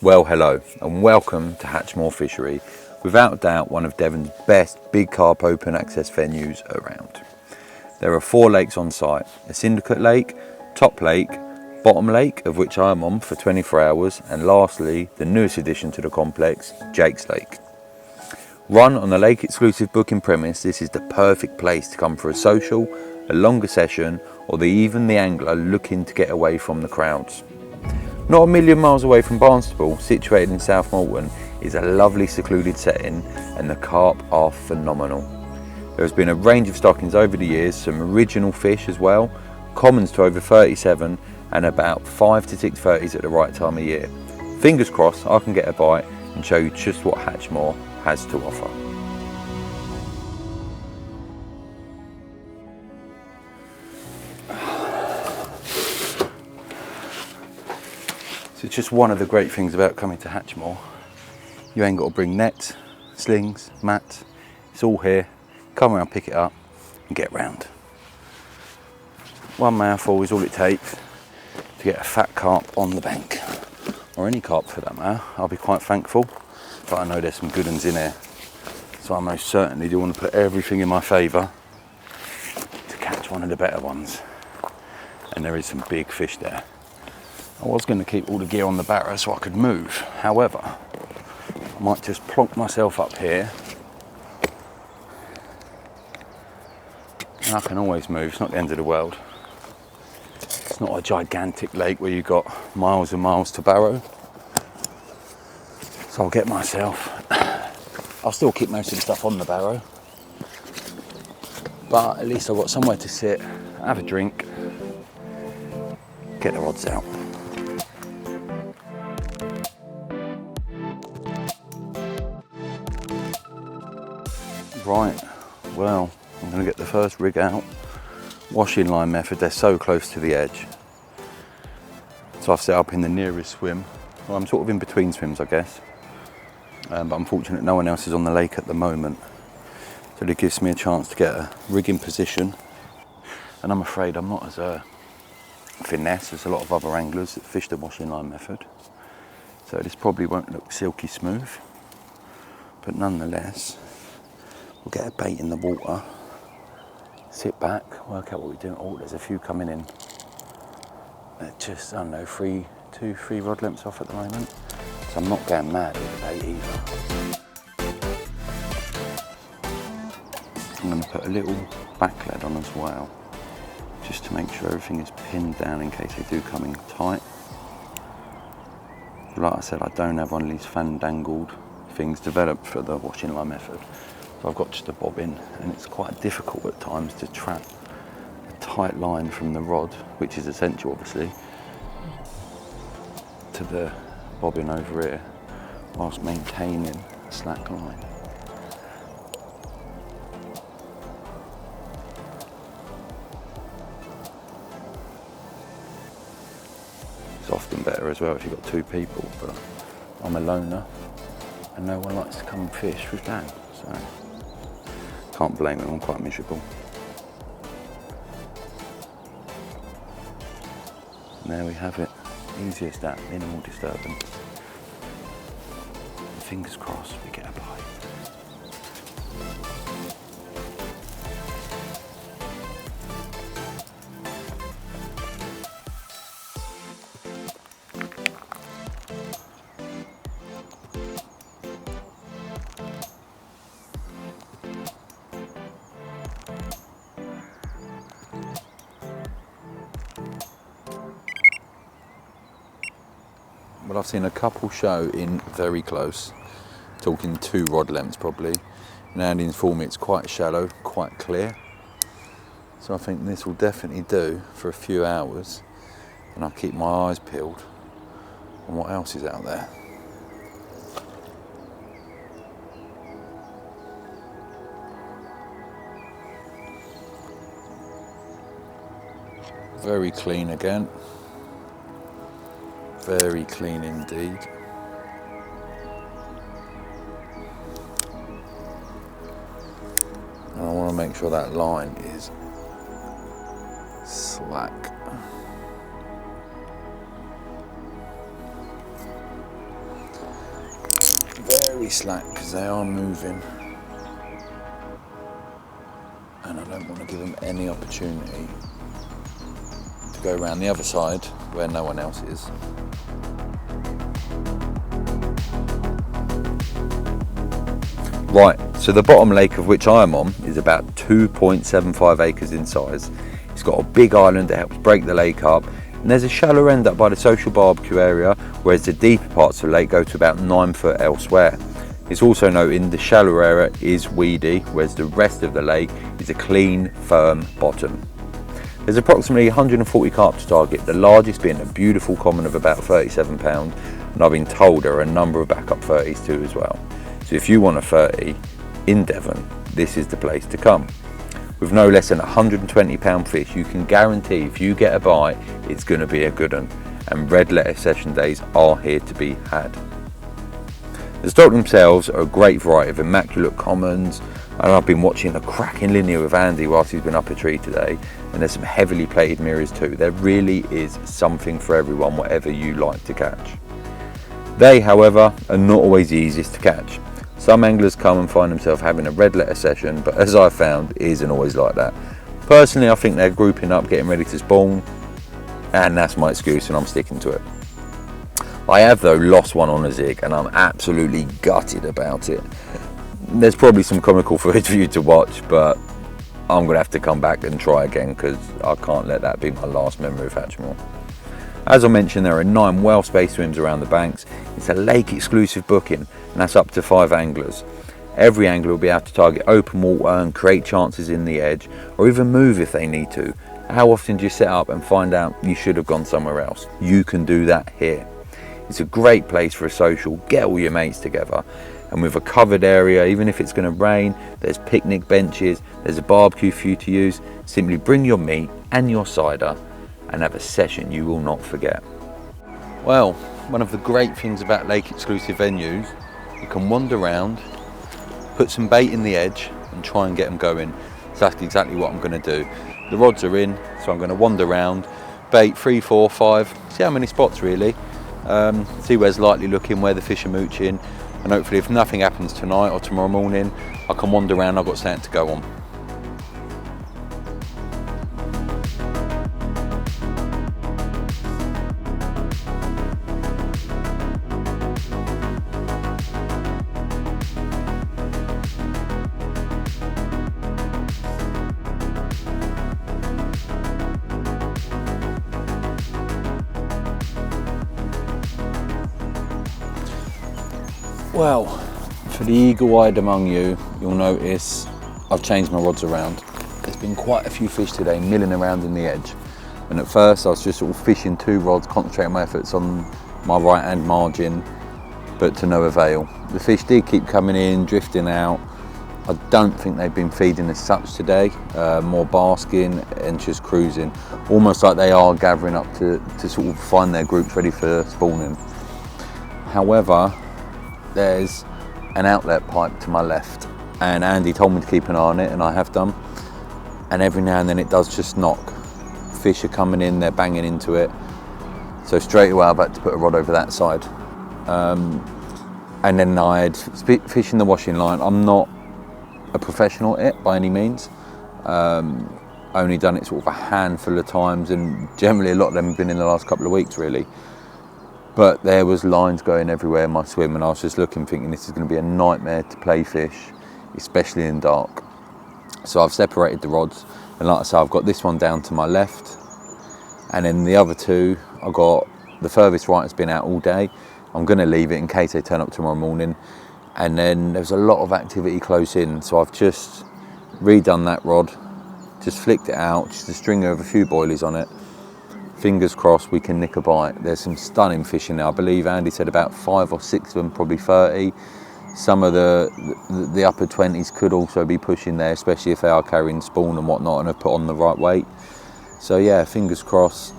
Well, hello and welcome to Hacche Moor Fishery, without doubt one of Devon's best big carp open access venues around. There are 4 lakes on site: a syndicate lake, top lake, bottom lake, of which I am on for 24 hours, and lastly the newest addition to the complex, Jake's Lake. Run on a lake exclusive booking premise, this is the perfect place to come for a social, a longer session, or even the angler looking to get away from the crowds. Not a million miles away from Barnstaple, situated in South Molton, is a lovely secluded setting, and the carp are phenomenal. There has been a range of stockings over the years, some original fish as well, commons to over 37 and about 5 to 6 30s at the right time of year. Fingers crossed I can get a bite and show you just what Hatchmore has to offer. So it's just one of the great things about coming to Hatchmore. You ain't got to bring nets, slings, mats. It's all here. Come around, pick it up and get round. One mouthful is all it takes to get a fat carp on the bank. Or any carp for that matter. I'll be quite thankful, but I know there's some good ones in here. So I most certainly do want to put everything in my favour to catch one of the better ones. And there is some big fish there. I was going to keep all the gear on the barrow so I could move. However, I might just plonk myself up here. And I can always move, it's not the end of the world. It's not a gigantic lake where you've got miles and miles to barrow. So I'll get myself, I'll still keep most of the stuff on the barrow. But at least I've got somewhere to sit, have a drink, get the rods out. Right, well, I'm going to get the first rig out. Washing line method, they're so close to the edge. So I've set up in the nearest swim. Well, I'm sort of in between swims, I guess. But I'm fortunate no one else is on the lake at the moment. So it gives me a chance to get a rig in position. And I'm afraid I'm not as finesse as a lot of other anglers that fish the washing line method. So this probably won't look silky smooth. But nonetheless, we'll get a bait in the water, sit back, work out what we're doing. Oh, there's a few coming in. They're just, I don't know, 3 rod lengths off at the moment. So I'm not going mad with the bait either. I'm going to put a little back lead on as well, just to make sure everything is pinned down in case they do come in tight. Like I said, I don't have one of these fandangled things developed for the washing line method. So I've got just a bobbin, and it's quite difficult at times to trap a tight line from the rod, which is essential obviously, to the bobbin over here, whilst maintaining a slack line. It's often better as well if you've got 2 people, but I'm a loner and no one likes to come and fish with Dan, so can't blame him, I'm quite miserable. And there we have it, easy as that, minimal disturbance. Fingers crossed we get a bite. Well, I've seen a couple show in very close, talking 2 rod lengths probably, and Andy informed me it's quite shallow, quite clear. So I think this will definitely do for a few hours, and I'll keep my eyes peeled on what else is out there. Very clean again. Very clean indeed. And I want to make sure that line is slack. very slack because they are moving, and I don't want to give them any opportunity to go around the other side where no one else is. Right, so the bottom lake of which I am on is about 2.75 acres in size. It's got a big island that helps break the lake up, and there's a shallow end up by the social barbecue area, whereas the deeper parts of the lake go to about 9 foot elsewhere. It's also noted the shallower area is weedy, whereas the rest of the lake is a clean, firm bottom. There's approximately 140 carp to target, the largest being a beautiful common of about 37 pounds, and I've been told there are a number of backup 30s too as well. So if you want a 30 in Devon, this is the place to come. With no less than 120 pound fish, you can guarantee if you get a bite, it's going to be a good one. And red letter session days are here to be had. The stock themselves are a great variety of immaculate commons, and I've been watching a cracking linear with Andy whilst he's been up a tree today, and there's some heavily plated mirrors too. There really is something for everyone, whatever you like to catch. They, however, are not always the easiest to catch. Some anglers come and find themselves having a red letter session, but as I've found, it isn't always like that. Personally, I think they're grouping up, getting ready to spawn, and that's my excuse, and I'm sticking to it. I have, though, lost one on a zig, and I'm absolutely gutted about it. There's probably some comical footage for you to watch, but I'm going to have to come back and try again, because I can't let that be my last memory of Hatchmore. As I mentioned, there are 9 well-spaced swims around the banks. It's a lake-exclusive booking, and that's up to 5 anglers. Every angler will be able to target open water and create chances in the edge, or even move if they need to. How often do you set up and find out you should have gone somewhere else? You can do that here. It's a great place for a social, get all your mates together, and with a covered area, even if it's going to rain, there's picnic benches, there's a barbecue for you to use. Simply bring your meat and your cider and have a session you will not forget. Well, one of the great things about lake exclusive venues, you can wander around, put some bait in the edge and try and get them going. So that's exactly what I'm going to do. The rods are in, so I'm going to wander around, bait 3, 4, 5, see how many spots really, see where's likely looking, where the fish are mooching, and hopefully if nothing happens tonight or tomorrow morning, I can wander around, I've got something to go on. Well, for the eagle-eyed among you, you'll notice I've changed my rods around. There's been quite a few fish today milling around in the edge. And at first I was just sort of fishing 2 rods, concentrating my efforts on my right hand margin, but to no avail. The fish did keep coming in, drifting out. I don't think they've been feeding as such today, more basking and just cruising. Almost like they are gathering up to sort of find their groups ready for spawning. However, there's an outlet pipe to my left, and Andy told me to keep an eye on it, and I have done. And every now and then it does just knock. Fish are coming in, they're banging into it. So straight away I've had to put a rod over that side. And then I had fish in the washing line. I'm not a professional at it by any means. Only done it sort of a handful of times, and generally a lot of them have been in the last couple of weeks really. But there was lines going everywhere in my swim, and I was just looking, thinking this is going to be a nightmare to play fish, especially in dark. So I've separated the rods, and like I say, I've got this one down to my left, and then the other 2, I've got the furthest right has been out all day. I'm going to leave it in case they turn up tomorrow morning. And then there's a lot of activity close in, so I've just redone that rod, just flicked it out, just a stringer of a few boilies on it. Fingers crossed we can nick a bite. There's some stunning fish in there. I believe Andy said about 5 or 6 of them, probably 30. Some of the upper 20s could also be pushing there, especially if they are carrying spawn and whatnot and have put on the right weight. So yeah, fingers crossed.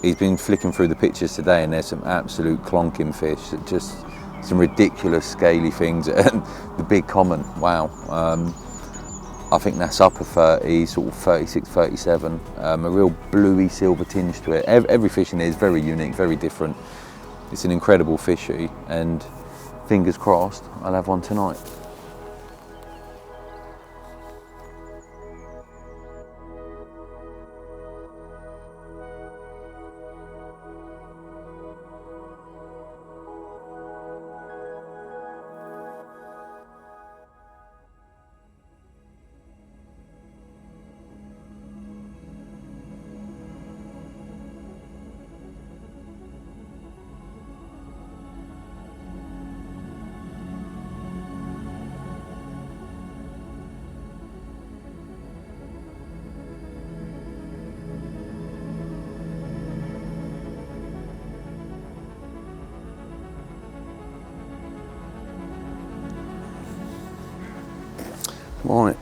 He's been flicking through the pictures today, and there's some absolute clonking fish, just some ridiculous scaly things. And the big common, wow. I think that's upper 30, sort of 36, 37. A real bluey silver tinge to it. Every fish in here is very unique, very different. It's an incredible fishery, and fingers crossed, I'll have one tonight. Right,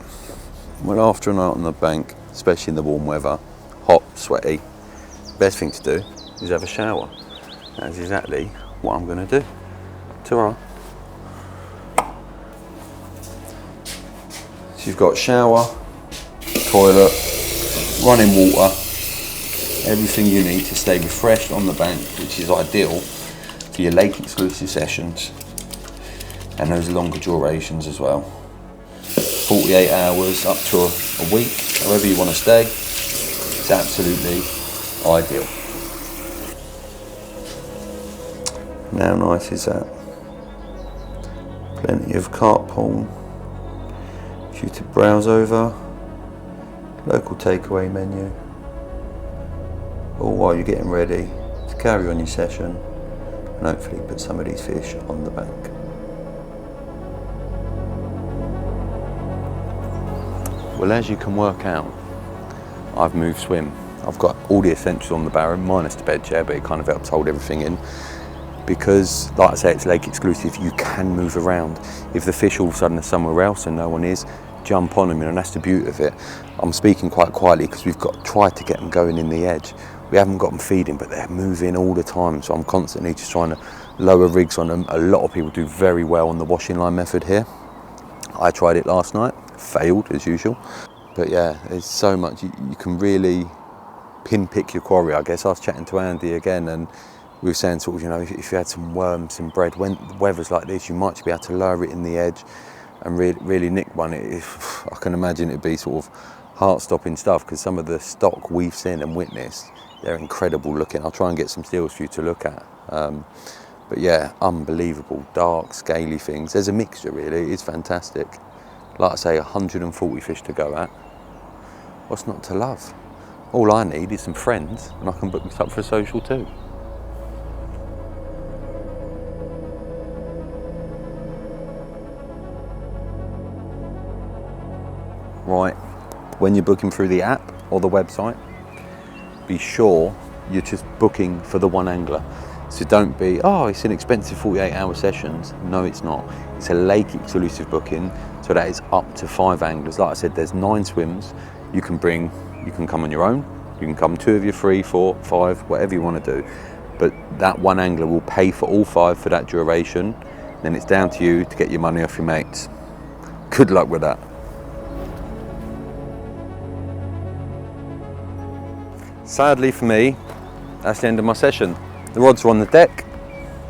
well, after a night on the bank, especially in the warm weather, hot, sweaty, best thing to do is have a shower. That's exactly what I'm going to do. Ta-ra. So you've got shower, toilet, running water, everything you need to stay refreshed on the bank, which is ideal for your lake exclusive sessions and those longer durations as well. 48 hours up to a week, however you want to stay, it's absolutely ideal. How nice is that? Plenty of carp porn for you to browse over, local takeaway menu, all while you're getting ready to carry on your session and hopefully put some of these fish on the bank. Well, as you can work out, I've moved swim. I've got all the essentials on the barrow, minus the bed chair, but it kind of helps hold everything in. Because, like I say, it's lake exclusive, you can move around. If the fish all of a sudden are somewhere else and no one is, jump on them, and that's the beauty of it. I'm speaking quite quietly because we've tried to get them going in the edge. We haven't got them feeding, but they're moving all the time, so I'm constantly just trying to lower rigs on them. A lot of people do very well on the washing line method here. I tried it last night, failed as usual. But yeah, there's so much, you can really pin-pick your quarry. I guess I was chatting to Andy again, and we were saying sort of, you know, if you had some worms and bread, when the weather's like this, you might be able to lower it in the edge and really nick one. I can imagine it'd be sort of heart-stopping stuff, because some of the stock we've seen and witnessed, they're incredible looking. I'll try and get some steels for you to look at. But yeah, unbelievable, dark, scaly things. There's a mixture really, it's fantastic. Like I say, 140 fish to go at. What's not to love? All I need is some friends and I can book this up for a social too. Right, when you're booking through the app or the website, be sure you're just booking for the one angler. So don't be, oh, it's an expensive 48-hour sessions. No, it's not. It's a lake exclusive booking, so that is up to 5 anglers. Like I said, there's 9 swims you can bring. You can come on your own, you can come 2 of you, 3, 4, 5, whatever you want to do. But that one angler will pay for all 5 for that duration. Then it's down to you to get your money off your mates. Good luck with that. Sadly for me, that's the end of my session. The rods are on the deck,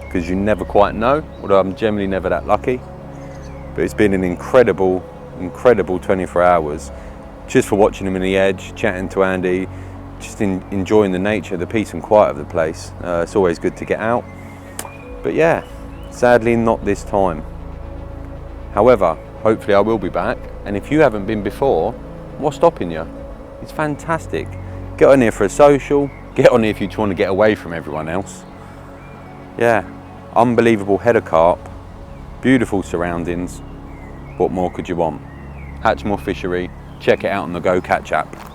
because you never quite know, although I'm generally never that lucky. But it's been an incredible 24 hours, just for watching them in the edge, chatting to Andy, just enjoying the nature, the peace and quiet of the place. It's always good to get out. But yeah, sadly not this time. However, hopefully I will be back, and if you haven't been before, what's stopping you? It's fantastic. Get on here for a social, get on here if you want to get away from everyone else. Yeah, unbelievable head of carp, beautiful surroundings. What more could you want? Hacche Moor Fishery, check it out on the GoCatch app.